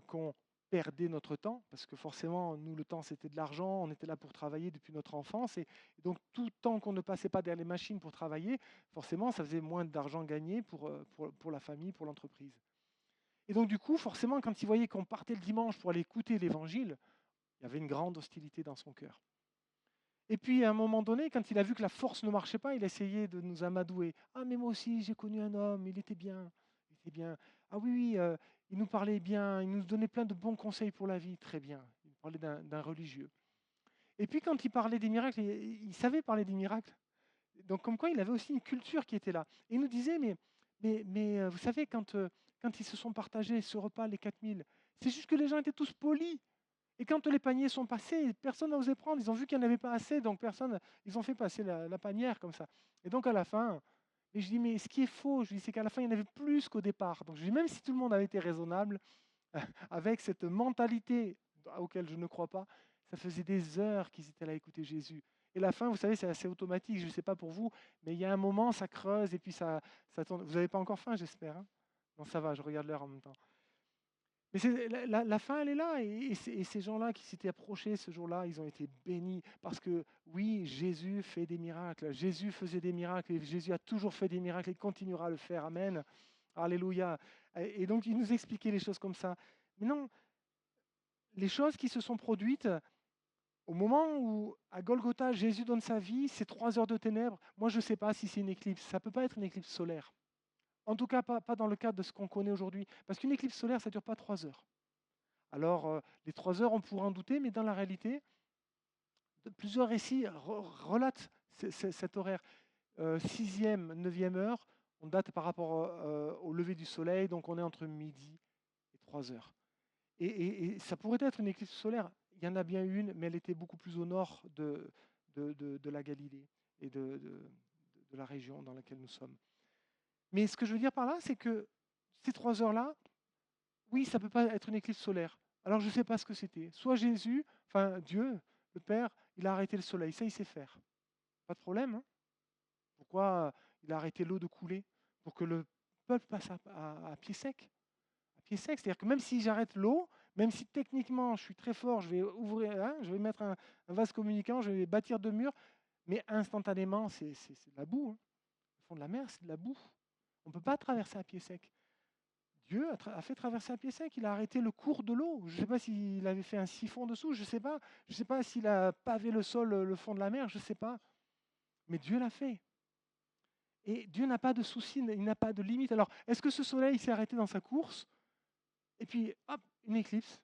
qu'on perdait notre temps, parce que forcément, nous, le temps, c'était de l'argent, on était là pour travailler depuis notre enfance, et donc tout temps qu'on ne passait pas derrière les machines pour travailler, forcément, ça faisait moins d'argent gagné pour la famille, pour l'entreprise. Et donc du coup, forcément, quand il voyait qu'on partait le dimanche pour aller écouter l'Évangile, il y avait une grande hostilité dans son cœur. Et puis, à un moment donné, quand il a vu que la force ne marchait pas, il a essayé de nous amadouer. Ah, mais moi aussi, j'ai connu un homme, il était bien. c'était bien. Ah oui, oui, il nous parlait bien, il nous donnait plein de bons conseils pour la vie, très bien. Il parlait d'un religieux. Et puis quand il parlait des miracles, il savait parler des miracles. Donc comme quoi il avait aussi une culture qui était là. Et il nous disait, mais vous savez, quand ils se sont partagés ce repas, les 4000, c'est juste que les gens étaient tous polis. Et quand les paniers sont passés, personne n'a osé prendre. Ils ont vu qu'il n'y en avait pas assez, donc personne, ils ont fait passer la panière comme ça. Et donc à la fin, et je dis, mais ce qui est faux, je dis, c'est qu'à la fin, il y en avait plus qu'au départ. Donc je dis, même si tout le monde avait été raisonnable, avec cette mentalité auquel je ne crois pas, ça faisait des heures qu'ils étaient là à écouter Jésus. Et la fin, vous savez, c'est assez automatique, je ne sais pas pour vous, mais il y a un moment, ça creuse et puis ça tourne. Vous n'avez pas encore faim, j'espère, hein? Non, ça va, je regarde l'heure en même temps. Mais la fin, elle est là. Et ces gens-là qui s'étaient approchés ce jour-là, ils ont été bénis. Parce que oui, Jésus fait des miracles. Jésus faisait des miracles. Et Jésus a toujours fait des miracles. Il continuera à le faire. Amen. Alléluia. Et donc, il nous expliquait les choses comme ça. Mais non, les choses qui se sont produites au moment où, à Golgotha, Jésus donne sa vie, c'est 3 heures de ténèbres. Moi, je ne sais pas si c'est une éclipse. Ça ne peut pas être une éclipse solaire. En tout cas, pas dans le cadre de ce qu'on connaît aujourd'hui. Parce qu'une éclipse solaire, ça ne dure pas 3 heures. Alors, les 3 heures, on pourrait en douter, mais dans la réalité, plusieurs récits relatent cet horaire. 6e, 9e heure, on date par rapport au lever du soleil, donc on est entre midi et 3 heures. Et ça pourrait être une éclipse solaire. Il y en a bien une, mais elle était beaucoup plus au nord de la Galilée et de la région dans laquelle nous sommes. Mais ce que je veux dire par là, c'est que ces 3 heures-là, oui, ça ne peut pas être une éclipse solaire. Alors je ne sais pas ce que c'était. Soit Jésus, enfin Dieu, le Père, il a arrêté le soleil. Ça, il sait faire. Pas de problème, hein. Pourquoi il a arrêté l'eau de couler? Pour que le peuple passe à pied sec. À pied sec, c'est-à-dire que même si j'arrête l'eau, même si techniquement je suis très fort, je vais ouvrir, hein, je vais mettre un vase communicant, je vais bâtir 2 murs, mais instantanément, c'est de la boue, hein. Le fond de la mer, c'est de la boue. On ne peut pas traverser à pied sec. Dieu a fait traverser à pied sec, il a arrêté le cours de l'eau. Je ne sais pas s'il avait fait un siphon dessous, je ne sais pas. Je ne sais pas s'il a pavé le sol, le fond de la mer, je ne sais pas. Mais Dieu l'a fait. Et Dieu n'a pas de souci, il n'a pas de limite. Alors, est-ce que ce soleil s'est arrêté dans sa course? Et puis, hop, une éclipse?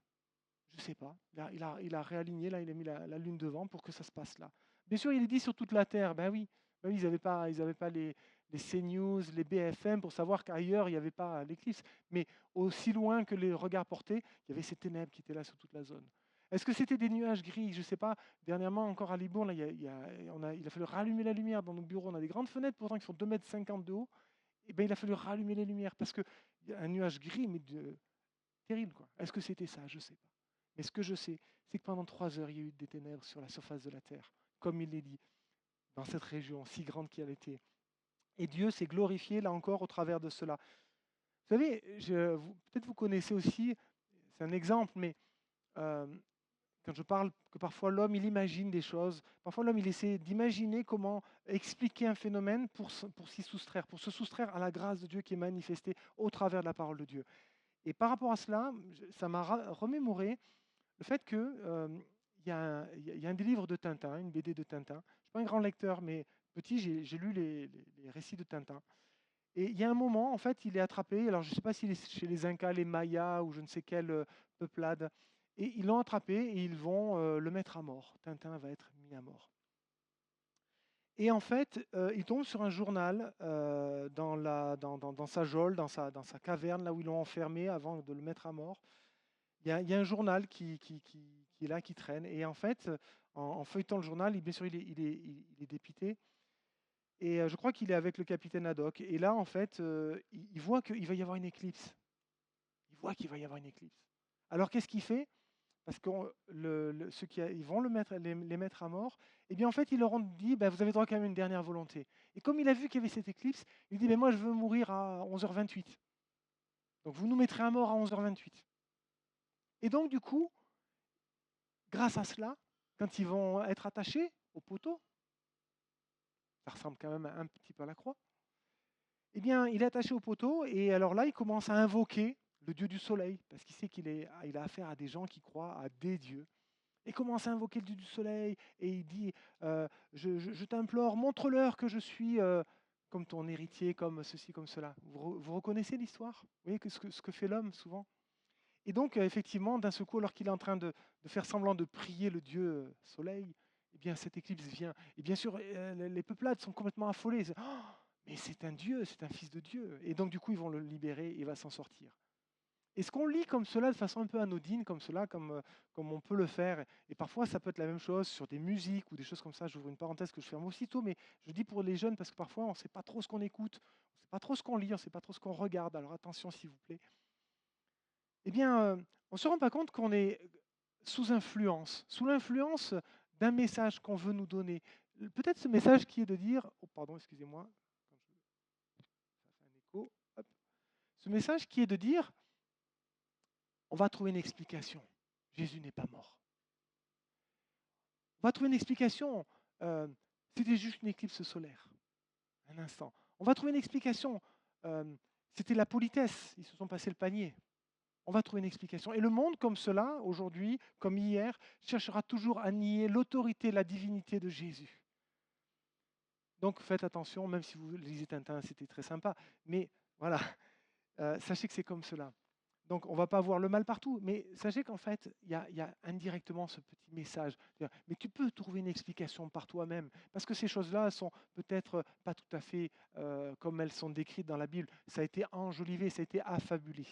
Je ne sais pas. Il a réaligné, là, il a mis la lune devant pour que ça se passe là. Bien sûr, il est dit sur toute la terre. Ben oui, ils n'avaient pas les CNews, les BFM pour savoir qu'ailleurs, il n'y avait pas l'éclipse. Mais aussi loin que les regards portaient, il y avait ces ténèbres qui étaient là sur toute la zone. Est-ce que c'était des nuages gris? Je ne sais pas. Dernièrement, encore à Libourne, là, il a fallu rallumer la lumière dans nos bureaux. On a des grandes fenêtres, pourtant, qui font 2,50 m de haut. Et ben, il a fallu rallumer les lumières parce qu'il y a un nuage gris, mais terrible, quoi. Est-ce que c'était ça? Je ne sais pas. Mais ce que je sais, c'est que pendant 3 heures, il y a eu des ténèbres sur la surface de la terre, comme il est dit, dans cette région si grande qu'elle était. Et Dieu s'est glorifié, là encore, au travers de cela. Vous savez, peut-être vous connaissez aussi, c'est un exemple, mais euh, quand je parle que parfois l'homme, il imagine des choses, parfois l'homme, il essaie d'imaginer comment expliquer un phénomène pour s'y soustraire, pour se soustraire à la grâce de Dieu qui est manifestée au travers de la parole de Dieu. Et par rapport à cela, ça m'a remémoré le fait qu'il y a un des livres de Tintin, une BD de Tintin. Je ne suis pas un grand lecteur, mais petit, j'ai lu les récits de Tintin. Et il y a un moment, en fait, il est attrapé. Alors, je ne sais pas s'il est chez les Incas, les Mayas ou je ne sais quelle peuplade. Et ils l'ont attrapé et ils vont le mettre à mort. Tintin va être mis à mort. Et en fait, il tombe sur un journal dans sa geôle, dans sa caverne, là où ils l'ont enfermé avant de le mettre à mort. Il y a un journal qui est là, qui traîne. Et en fait, en feuilletant le journal, bien sûr, il est dépité. Et je crois qu'il est avec le capitaine Haddock. Et là, en fait, il voit qu'il va y avoir une éclipse. Il voit qu'il va y avoir une éclipse. Alors, qu'est-ce qu'il fait? Parce que ils vont les mettre à mort. Et bien, en fait, ils leur ont dit, ben, vous avez droit quand même à une dernière volonté. Et comme il a vu qu'il y avait cette éclipse, il dit, ben, moi, je veux mourir à 11h28. Donc, vous nous mettrez à mort à 11h28. Et donc, du coup, grâce à cela, quand ils vont être attachés au poteau, ça ressemble quand même un petit peu à la croix, eh bien, il est attaché au poteau et alors là, il commence à invoquer le dieu du soleil, parce qu'il sait il a affaire à des gens qui croient à des dieux. Il commence à invoquer le dieu du soleil et il dit je t'implore, montre-leur que je suis comme ton héritier, comme ceci, comme cela. Vous reconnaissez l'histoire? Vous voyez ce que fait l'homme souvent? Et donc, effectivement, d'un seul coup, alors qu'il est en train de faire semblant de prier le Dieu soleil, eh bien, cette éclipse vient. Et bien sûr, les peuplades sont complètement affolées. Ils disent, oh, mais c'est un Dieu, c'est un fils de Dieu. Et donc, du coup, ils vont le libérer et il va s'en sortir. Et ce qu'on lit comme cela, de façon un peu anodine, comme cela, comme on peut le faire, et parfois ça peut être la même chose sur des musiques ou des choses comme ça, j'ouvre une parenthèse que je ferme aussitôt, mais je dis pour les jeunes parce que parfois on ne sait pas trop ce qu'on écoute, on ne sait pas trop ce qu'on lit, on ne sait pas trop ce qu'on regarde, alors attention s'il vous plaît. Eh bien, on ne se rend pas compte qu'on est sous l'influence d'un message qu'on veut nous donner. Peut-être ce message qui est de dire, oh pardon, excusez-moi, ça fait un écho, hop. Ce message qui est de dire, on va trouver une explication. Jésus n'est pas mort. On va trouver une explication. C'était juste une éclipse solaire. Un instant. On va trouver une explication. C'était la politesse. Ils se sont passés le panier. On va trouver une explication. Et le monde, comme cela, aujourd'hui, comme hier, cherchera toujours à nier l'autorité, la divinité de Jésus. Donc faites attention, même si vous lisez Tintin, c'était très sympa. Mais voilà, sachez que c'est comme cela. Donc, on ne va pas voir le mal partout, mais sachez qu'en fait, il y a indirectement ce petit message. Mais tu peux trouver une explication par toi-même, parce que ces choses-là sont peut-être pas tout à fait comme elles sont décrites dans la Bible. Ça a été enjolivé, ça a été affabulé.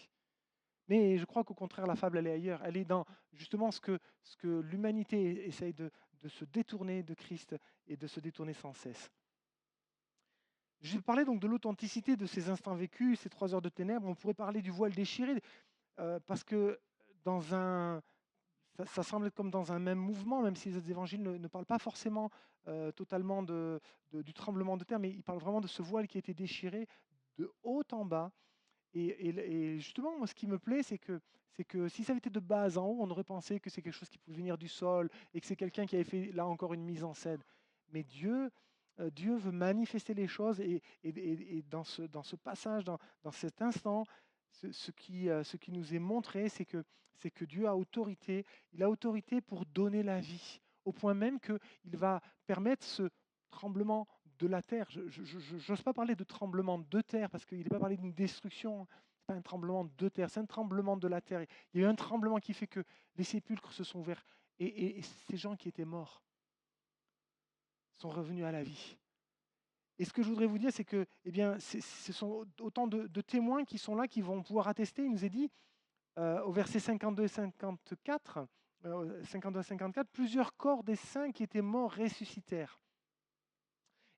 Mais je crois qu'au contraire, la fable, elle est ailleurs. Elle est dans justement ce que l'humanité essaye de se détourner de Christ et de se détourner sans cesse. Je parlais donc de l'authenticité de ces instants vécus, ces 3 heures de ténèbres. On pourrait parler du voile déchiré, parce que ça semble être comme dans un même mouvement, même si les évangiles ne parlent pas forcément totalement du tremblement de terre, mais ils parlent vraiment de ce voile qui a été déchiré de haut en bas. Et justement, moi, ce qui me plaît, c'est que si ça avait été de bas en haut, on aurait pensé que c'est quelque chose qui pouvait venir du sol et que c'est quelqu'un qui avait fait, là encore, une mise en scène. Mais Dieu veut manifester les choses et dans ce passage, dans cet instant, ce qui nous est montré, c'est que Dieu a autorité. Il a autorité pour donner la vie, au point même qu'il va permettre ce tremblement de la terre. Je n'ose pas parler de tremblement de terre, parce qu'il n'est pas parlé d'une destruction. Ce n'est pas un tremblement de terre, c'est un tremblement de la terre. Il y a eu un tremblement qui fait que les sépulcres se sont ouverts. Et ces gens qui étaient morts sont revenus à la vie. Et ce que je voudrais vous dire, c'est que ce sont autant de témoins qui sont là, qui vont pouvoir attester. Il nous est dit, au verset 52 et 54, 52 à 54, plusieurs corps des saints qui étaient morts ressuscitèrent.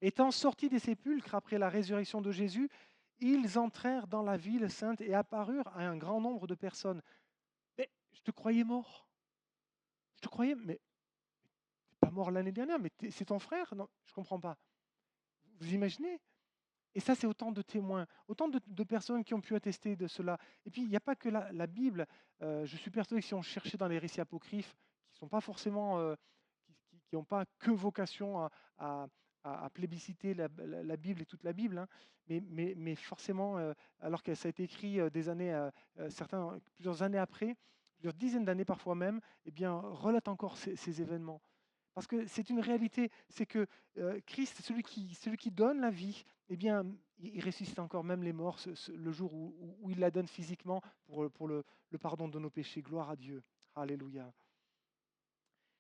Étant sortis des sépulcres après la résurrection de Jésus, ils entrèrent dans la ville sainte et apparurent à un grand nombre de personnes. Mais je te croyais mort. Je te croyais, mais tu n'es pas mort l'année dernière, mais c'est ton frère? Non, je ne comprends pas. Vous imaginez? Et ça, c'est autant de témoins, autant de personnes qui ont pu attester de cela. Et puis, il n'y a pas que la Bible. Je suis persuadé que si on cherchait dans les récits apocryphes, qui sont pas forcément, qui n'ont pas que vocation à plébisciter la Bible et toute la Bible, hein, mais forcément, alors que ça a été écrit des années, plusieurs années après, plusieurs dizaines d'années parfois même, eh bien, relate encore ces événements. Parce que c'est une réalité, c'est que Christ, celui qui donne la vie, eh bien, il ressuscite encore même les morts le jour où il la donne physiquement pour le pardon de nos péchés. Gloire à Dieu. Alléluia.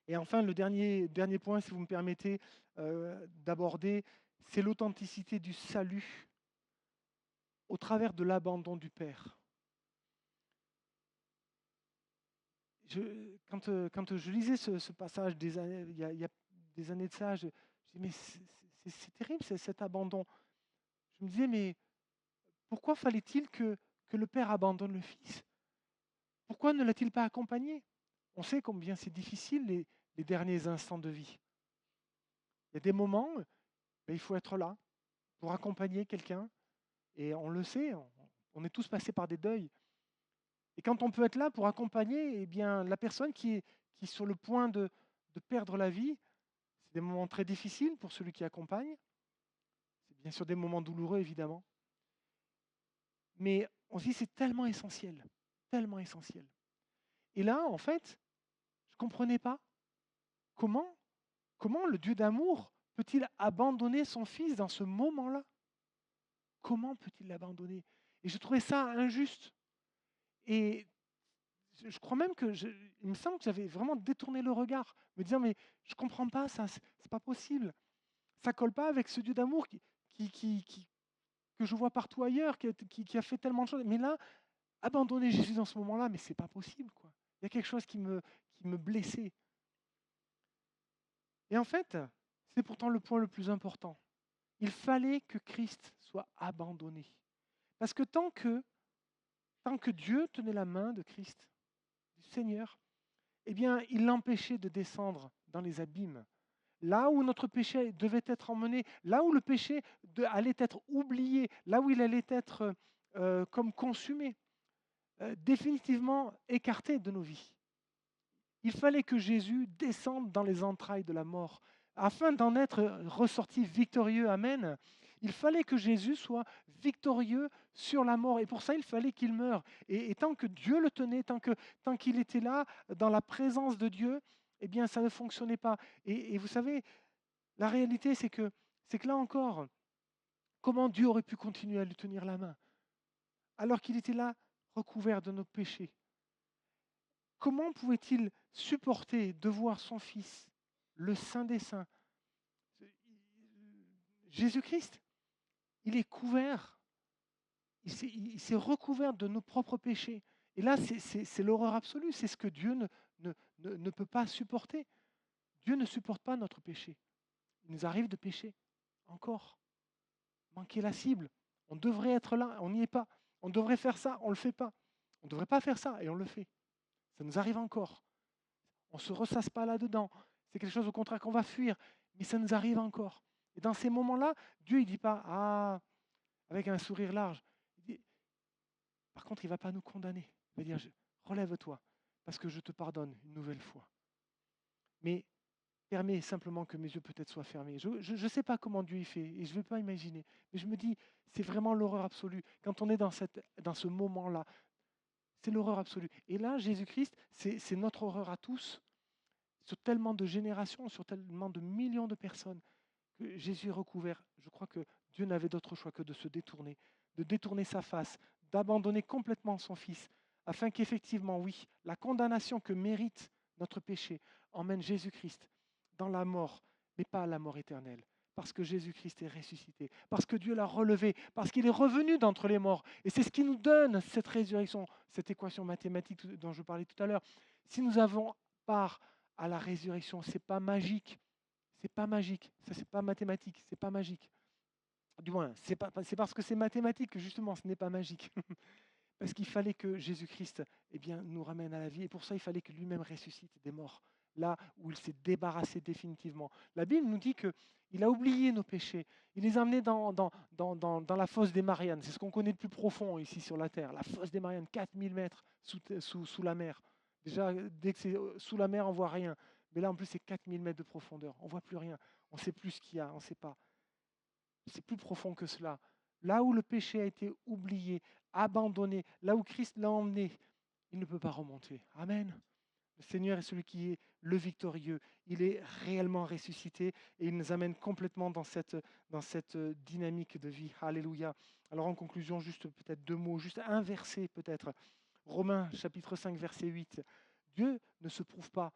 Et enfin, le dernier point, si vous me permettez d'aborder, c'est l'authenticité du salut au travers de l'abandon du Père. Quand je lisais ce passage il y a des années de ça, je dis, mais c'est terrible cet abandon. Je me disais, mais pourquoi fallait-il que le Père abandonne le Fils? Pourquoi ne l'a-t-il pas accompagné? On sait combien c'est difficile les derniers instants de vie. Il y a des moments, il faut être là pour accompagner quelqu'un. Et on le sait, on est tous passés par des deuils. Et quand on peut être là pour accompagner, eh bien, la personne qui est sur le point de perdre la vie, c'est des moments très difficiles pour celui qui accompagne. C'est bien sûr des moments douloureux, évidemment. Mais on se dit, c'est tellement essentiel, tellement essentiel. Et là, en fait, je ne comprenais pas comment le Dieu d'amour peut-il abandonner son fils dans ce moment-là? Comment peut-il l'abandonner? Et je trouvais ça injuste. Et je crois même il me semble que j'avais vraiment détourné le regard, me disant, mais je ne comprends pas ça, c'est pas possible. Ça colle pas avec ce Dieu d'amour que je vois partout ailleurs, qui a fait tellement de choses. Mais là, abandonner Jésus dans ce moment-là, mais c'est pas possible, quoi. Il y a quelque chose qui me blessait. Et en fait, c'est pourtant le point le plus important. Il fallait que Christ soit abandonné. Parce que tant que Dieu tenait la main de Christ, du Seigneur, eh bien, il l'empêchait de descendre dans les abîmes. Là où notre péché devait être emmené, là où le péché allait être oublié, là où il allait être comme consumé, définitivement écarté de nos vies. Il fallait que Jésus descende dans les entrailles de la mort. Afin d'en être ressorti victorieux, amen, il fallait que Jésus soit victorieux sur la mort. Et pour ça, il fallait qu'il meure. Et tant que Dieu le tenait, tant qu'il était là, dans la présence de Dieu, eh bien, ça ne fonctionnait pas. Et vous savez, la réalité, c'est que là encore, comment Dieu aurait pu continuer à lui tenir la main alors qu'il était là, recouvert de nos péchés? Comment pouvait-il supporter de voir son Fils, le Saint des Saints, Jésus-Christ, il est couvert, il s'est recouvert de nos propres péchés. Et là, c'est l'horreur absolue, c'est ce que Dieu ne peut pas supporter. Dieu ne supporte pas notre péché. Il nous arrive de pécher, encore, manquer la cible. On devrait être là, on n'y est pas. On devrait faire ça, on ne le fait pas. On ne devrait pas faire ça, et on le fait. Ça nous arrive encore. On ne se ressasse pas là-dedans. C'est quelque chose au contraire qu'on va fuir, mais ça nous arrive encore. Et dans ces moments-là, Dieu ne dit pas, ah, avec un sourire large. Par contre, il ne va pas nous condamner. Il va dire, relève-toi, parce que je te pardonne une nouvelle fois. Mais permets simplement que mes yeux peut-être soient fermés. Je ne sais pas comment Dieu y fait, et je ne vais pas imaginer. Mais je me dis, c'est vraiment l'horreur absolue. Quand on est dans ce moment-là, c'est l'horreur absolue. Et là, Jésus-Christ, c'est notre horreur à tous, sur tellement de générations, sur tellement de millions de personnes, que Jésus est recouvert. Je crois que Dieu n'avait d'autre choix que de détourner sa face, d'abandonner complètement son Fils, afin qu'effectivement, oui, la condamnation que mérite notre péché emmène Jésus-Christ dans la mort, mais pas à la mort éternelle. Parce que Jésus-Christ est ressuscité, parce que Dieu l'a relevé, parce qu'il est revenu d'entre les morts. Et c'est ce qui nous donne cette résurrection, cette équation mathématique dont je parlais tout à l'heure. Si nous avons part à la résurrection, ce n'est pas magique. C'est pas magique, ça c'est pas mathématique, c'est pas magique. Du moins, c'est parce que c'est mathématique que justement ce n'est pas magique. Parce qu'il fallait que Jésus-Christ nous ramène à la vie, et pour ça il fallait que lui-même ressuscite des morts, là où il s'est débarrassé définitivement. La Bible nous dit qu'il a oublié nos péchés, il les a emmenés dans la fosse des Mariannes, c'est ce qu'on connaît de plus profond ici sur la terre, la fosse des Mariannes, 4000 mètres sous la mer. Déjà, dès que c'est sous la mer, on ne voit rien. Mais là, en plus, c'est 4000 mètres de profondeur. On ne voit plus rien. On ne sait plus ce qu'il y a. On ne sait pas. C'est plus profond que cela. Là où le péché a été oublié, abandonné, là où Christ l'a emmené, il ne peut pas remonter. Amen. Le Seigneur est celui qui est le victorieux. Il est réellement ressuscité et il nous amène complètement dans cette dynamique de vie. Alléluia. Alors en conclusion, juste peut-être 2 mots, juste un verset peut-être. Romains chapitre 5, verset 8. Dieu ne se prouve pas.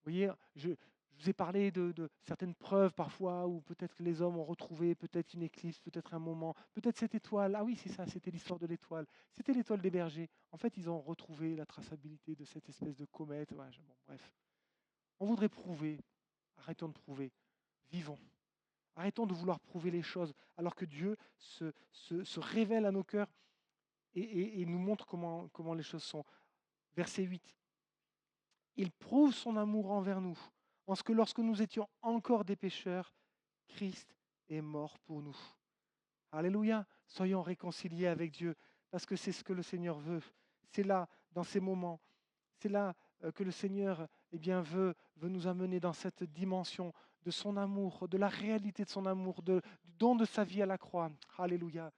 Vous voyez, je vous ai parlé de certaines preuves parfois où peut-être que les hommes ont retrouvé peut-être une éclipse, peut-être un moment, peut-être cette étoile. Ah oui, c'est ça, c'était l'histoire de l'étoile. C'était l'étoile des bergers. En fait, ils ont retrouvé la traçabilité de cette espèce de comète. Ouais, bon, bref. On voudrait prouver. Arrêtons de prouver. Vivons. Arrêtons de vouloir prouver les choses alors que Dieu se révèle à nos cœurs et nous montre comment les choses sont. Verset 8. Il prouve son amour envers nous, en ce que lorsque nous étions encore des pécheurs, Christ est mort pour nous. Alléluia, soyons réconciliés avec Dieu, parce que c'est ce que le Seigneur veut. C'est là, dans ces moments, c'est là que le Seigneur veut nous amener dans cette dimension de son amour, de la réalité de son amour, du don de sa vie à la croix. Alléluia.